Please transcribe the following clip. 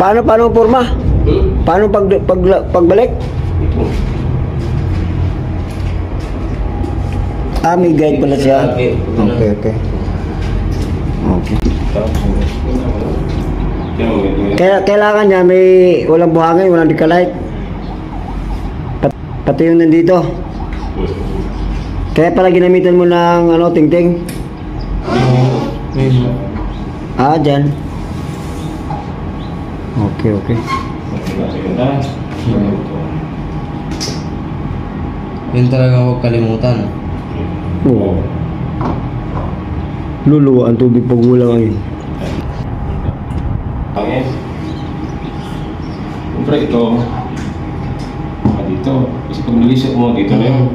Paano porma? Paano pagbalik? May guide pala siya. Okay. Kailangan niya may walang buhangin, walang decalight. Pati yung nandito. Kaya pala ginamitan mo ng tingting. Dyan. Okay. Yun talaga huwag kalimutan. Oo. Luluwa ang tubig pag ulang ngayon. Okay. Siyempre ito, dito. Kasi pag nalisip mo dito na yun.